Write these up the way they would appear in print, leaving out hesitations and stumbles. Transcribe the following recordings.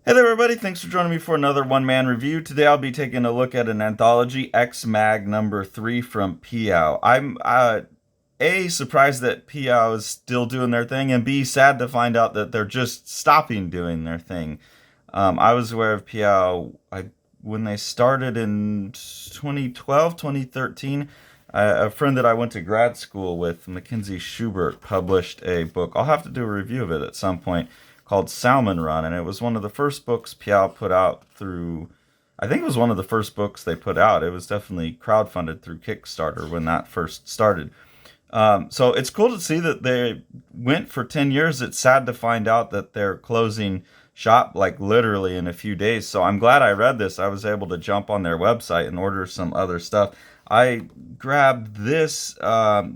Hey there, everybody. Thanks for joining me for another one-man review. Today I'll be taking a look at an anthology, X-Mag number 3 from Piao. I'm A, surprised that Piao is still doing their thing, and B, sad to find out that they're just stopping doing their thing. I was aware of Piao when they started in 2012, 2013. A friend that I went to grad school with, Mackenzie Schubert, published a book. I'll have to do a review of it at some point, called Salmon Run, and it was one of the first books Piao put out through. I think it was one of the first books they put out. It was definitely crowdfunded through Kickstarter when that first started. So it's cool to see that they went for 10 years. It's sad to find out that they're closing shop like literally in a few days. So I'm glad I read this. I was able to jump on their website and order some other stuff. I grabbed this. I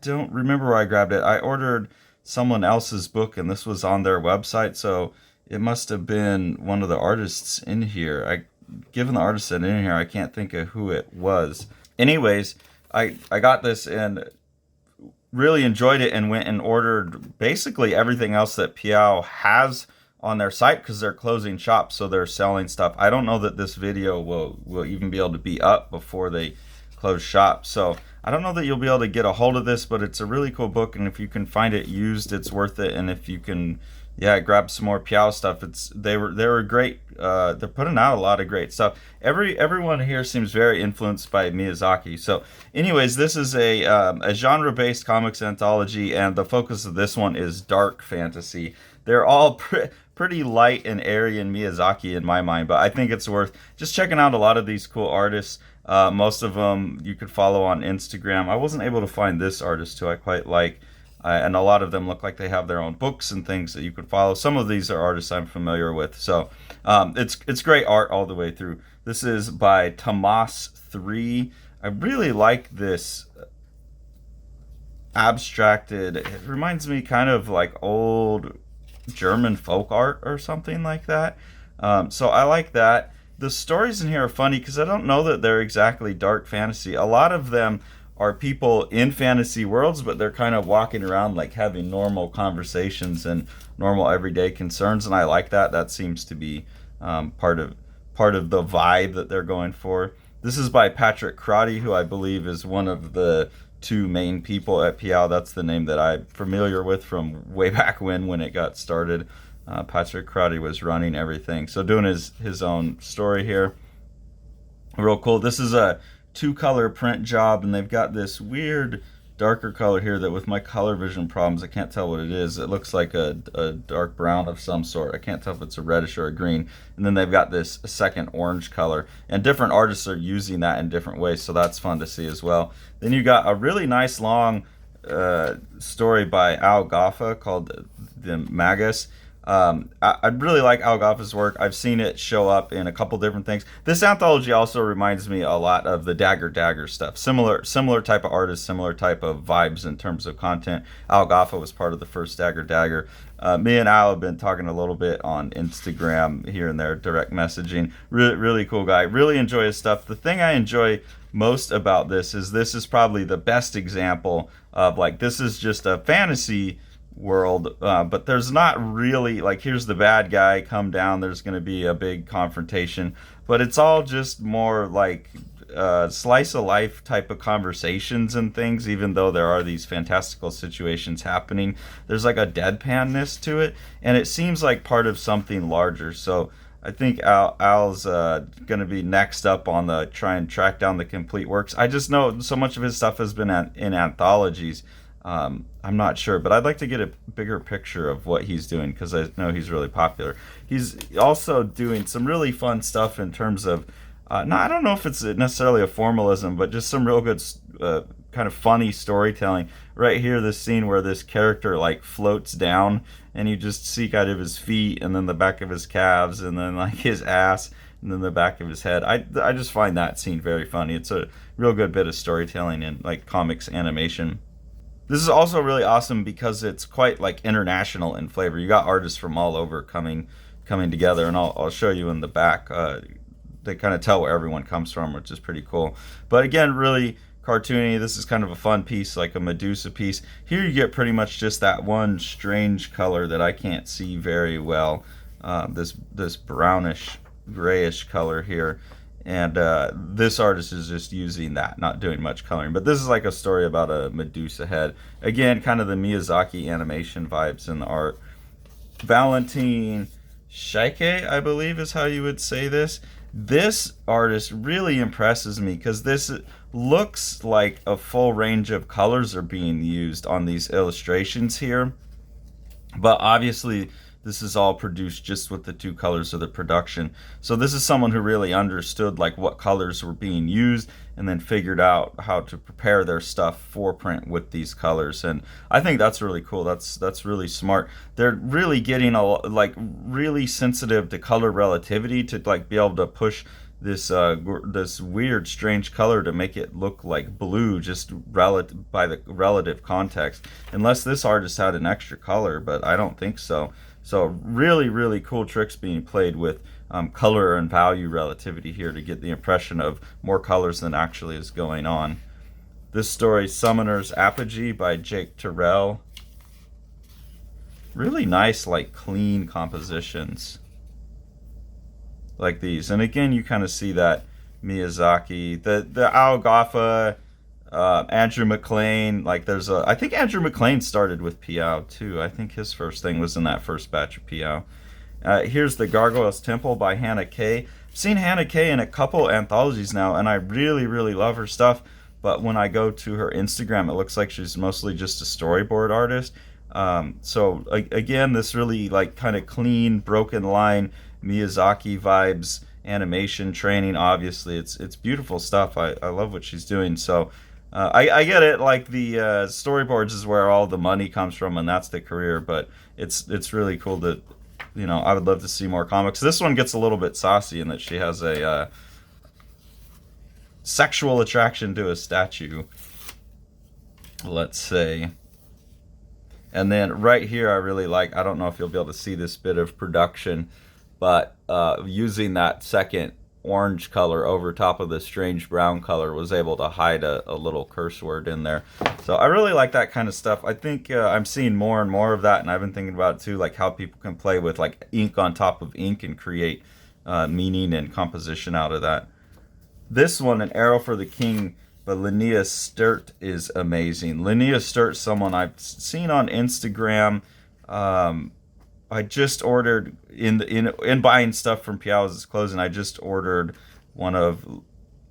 don't remember where I grabbed it. I ordered someone else's book, and this was on their website, so it must have been one of the artists in here. Given the artist in here, I can't think of who it was. Anyways, I got this and really enjoyed it, and went and ordered basically everything else that Piao has on their site, because they're closing shop, so they're selling stuff. I don't know that this video will even be able to be up before they close shop, so I don't know that you'll be able to get a hold of this, but it's a really cool book, and if you can find it used, it's worth it. And if you can, grab some more Piao stuff. They were great. They're putting out a lot of great stuff. Everyone here seems very influenced by Miyazaki. So, anyways, this is a genre-based comics anthology, and the focus of this one is dark fantasy. They're all pretty light and airy and Miyazaki in my mind, but I think it's worth just checking out a lot of these cool artists. Most of them you could follow on Instagram. I wasn't able to find this artist who I quite like, and a lot of them look like they have their own books and things that you could follow. Some of these are artists I'm familiar with, so it's great art all the way through. This is by Tomas 3. I really like this abstracted. It reminds me kind of like old German folk art or something like that. So I like that. The stories in here are funny because I don't know that they're exactly dark fantasy. A lot of them are people in fantasy worlds, but they're kind of walking around like having normal conversations and normal everyday concerns, and I like that. That seems to be part of the vibe that they're going for. This is by Patrick Crotty, who I believe is one of the two main people at Piao. That's the name that I'm familiar with from way back when it got started. Patrick Crotty was running everything, so doing his own story here. Real cool. This is a 2-color print job, and they've got this weird darker color here that with my color vision problems I can't tell what it is. It looks like a dark brown of some sort. I can't tell if it's a reddish or a green. And then they've got this second orange color, and different artists are using that in different ways, so that's fun to see as well. Then you got a really nice long story by Al Goffa called The Magus. I really like Al Goffa's work. I've seen it show up in a couple different things. This anthology also reminds me a lot of the Dagger stuff. Similar type of artist, similar type of vibes in terms of content. Al Goffa was part of the first Dagger. Me and Al have been talking a little bit on Instagram here and there, direct messaging. Really cool guy. Really enjoy his stuff. The thing I enjoy most about this is probably the best example of, like, this is just a fantasy world, but there's not really, like, here's the bad guy, come down, there's going to be a big confrontation, but it's all just more like slice of life type of conversations and things. Even though there are these fantastical situations happening, there's like a deadpanness to it, and it seems like part of something larger. So I think Al's going to be next up on the try and track down the complete works. I just know so much of his stuff has been in anthologies. I'm not sure, but I'd like to get a bigger picture of what he's doing, because I know he's really popular. He's also doing some really fun stuff in terms of, I don't know if it's necessarily a formalism, but just some real good kind of funny storytelling. Right here, this scene where this character like floats down, and you just see kind of his feet, and then the back of his calves, and then like his ass, and then the back of his head. I just find that scene very funny. It's a real good bit of storytelling in like comics animation. This is also really awesome because it's quite like international in flavor. You got artists from all over coming together, and I'll show you in the back. They kind of tell where everyone comes from, which is pretty cool. But again, really cartoony. This is kind of a fun piece, like a Medusa piece. Here you get pretty much just that one strange color that I can't see very well. this brownish grayish color here. And this artist is just using that, not doing much coloring. But this is like a story about a Medusa head. Again, kind of the Miyazaki animation vibes in the art. Valentin Shaike, I believe is how you would say this. This artist really impresses me because this looks like a full range of colors are being used on these illustrations here. But obviously, this is all produced just with the two colors of the production. So this is someone who really understood like what colors were being used and then figured out how to prepare their stuff for print with these colors. And I think that's really cool. That's really smart. They're really getting like really sensitive to color relativity to like be able to push this weird strange color to make it look like blue just relative by the relative context, unless this artist had an extra color, but I don't think so. So really, really cool tricks being played with color and value relativity here to get the impression of more colors than actually is going on. This story, Summoner's Apogee by Jake Terrell. Really nice, like clean compositions like these. And again, you kind of see that Miyazaki, the Aogafa, Andrew McLean. Like I think Andrew McLean started with Piao too. I think his first thing was in that first batch of Piao. Here's the Gargoyle's Temple by Hannah Kay. I've seen Hannah Kay in a couple anthologies now, and I really, really love her stuff. But when I go to her Instagram, it looks like she's mostly just a storyboard artist. So again, this really like kind of clean, broken line Miyazaki vibes, animation training. Obviously, it's beautiful stuff. I love what she's doing. So I get it. Like the storyboards is where all the money comes from, and that's the career. But it's really cool to, I would love to see more comics. This one gets a little bit saucy in that she has a sexual attraction to a statue, let's say. And then right here, I really like, I don't know if you'll be able to see this bit of production, but using that second orange color over top of the strange brown color was able to hide a little curse word in there. So I really like that kind of stuff. I think I'm seeing more and more of that, and I've been thinking about it too, like how people can play with like ink on top of ink and create meaning and composition out of that. This one, An Arrow for the King by Linnea Sturt, is amazing. Linnea Sturt, someone I've seen on Instagram. I just ordered in buying stuff from Piau's closing. I just ordered one of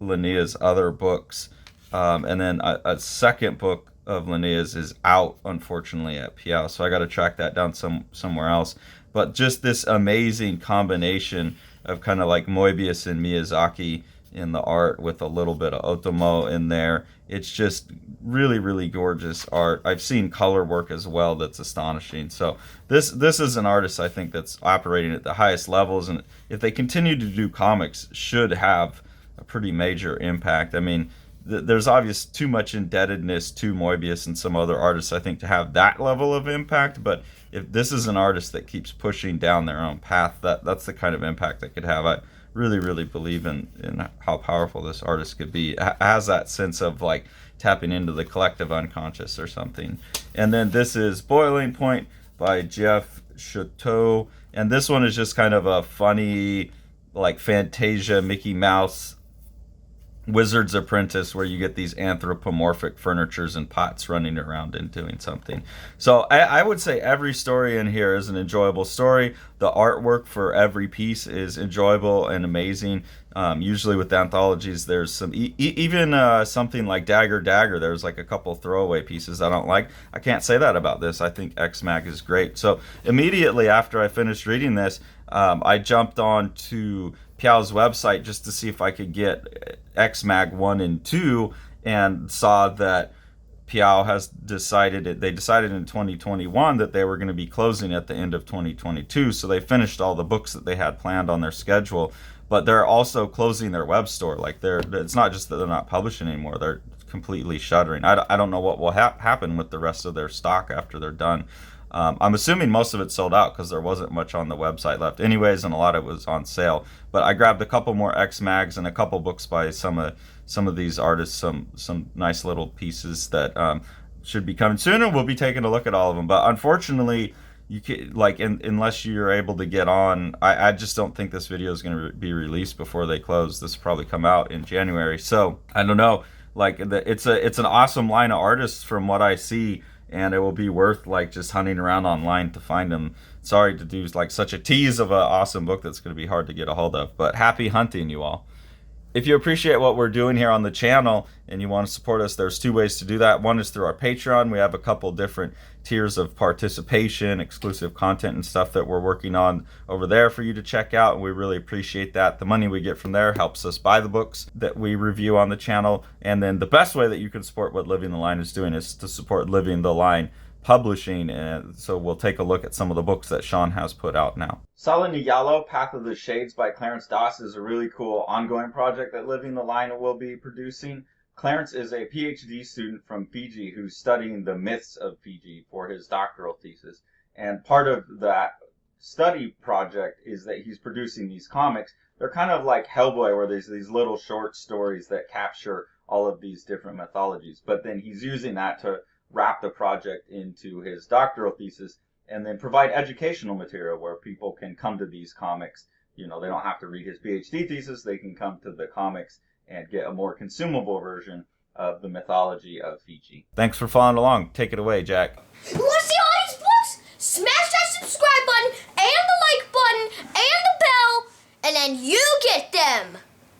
Linnea's other books, and then a second book of Linnea's is out, unfortunately, at Piau. So I got to track that down somewhere else. But just this amazing combination of kind of like Moebius and Miyazaki in the art with a little bit of Otomo in there. It's just really, really gorgeous art. I've seen color work as well that's astonishing. So this is an artist I think that's operating at the highest levels, and if they continue to do comics, should have a pretty major impact. I mean, there's obvious too much indebtedness to Moebius and some other artists, I think, to have that level of impact. But if this is an artist that keeps pushing down their own path, that's the kind of impact they could have. I really, really believe in how powerful this artist could be. It has that sense of like tapping into the collective unconscious or something. And then this is Boiling Point by Jeff Chateau. And this one is just kind of a funny, like Fantasia, Mickey Mouse, Wizard's Apprentice, where you get these anthropomorphic furnitures and pots running around and doing something. So I would say every story in here is an enjoyable story. The artwork for every piece is enjoyable and amazing. Usually with anthologies, there's some even something like Dagger Dagger. There's like a couple throwaway pieces I don't like. I can't say that about this. I think X-Mag is great. So immediately after I finished reading this, I jumped on to Piau's website just to see if I could get X-Mag 1 and 2, and saw that Piau they decided in 2021 that they were going to be closing at the end of 2022, so they finished all the books that they had planned on their schedule, but they're also closing their web store. Like it's not just that they're not publishing anymore, they're completely shuttering. I don't know what will happen with the rest of their stock after they're done. I'm assuming most of it sold out because there wasn't much on the website left anyways, and a lot of it was on sale. But I grabbed a couple more X-Mags and a couple books by some of these artists, some nice little pieces that should be coming soon, and we'll be taking a look at all of them. But unfortunately, you can like unless you're able to get on. I just don't think this video is going to be released before they close. This will probably come out in January. So I don't know. Like it's an awesome line of artists from what I see, and it will be worth like just hunting around online to find them. Sorry to do like such a tease of an awesome book that's going to be hard to get a hold of, but happy hunting, you all. If you appreciate what we're doing here on the channel and you want to support us, there's two ways to do that. One is through our Patreon. We have a couple different tiers of participation, exclusive content and stuff that we're working on over there for you to check out, and we really appreciate that. The money we get from there helps us buy the books that we review on the channel. And then the best way that you can support what Living the Line is doing is to support Living the Line Publishing, and so we'll take a look at some of the books that Sean has put out now. Sala Niyalo, Path of the Shades by Clarence Doss is a really cool ongoing project that Living the Line will be producing. Clarence is a PhD student from Fiji who's studying the myths of Fiji for his doctoral thesis, and part of that study project is that he's producing these comics. They're kind of like Hellboy, where there's these little short stories that capture all of these different mythologies, but then he's using that to wrap the project into his doctoral thesis and then provide educational material where people can come to these comics. You know, they don't have to read his PhD thesis, they can come to the comics and get a more consumable version of the mythology of Fiji. Thanks for following along. Take it away, Jack. You want to see all these books? Smash that subscribe button and the like button and the bell, and then you get them.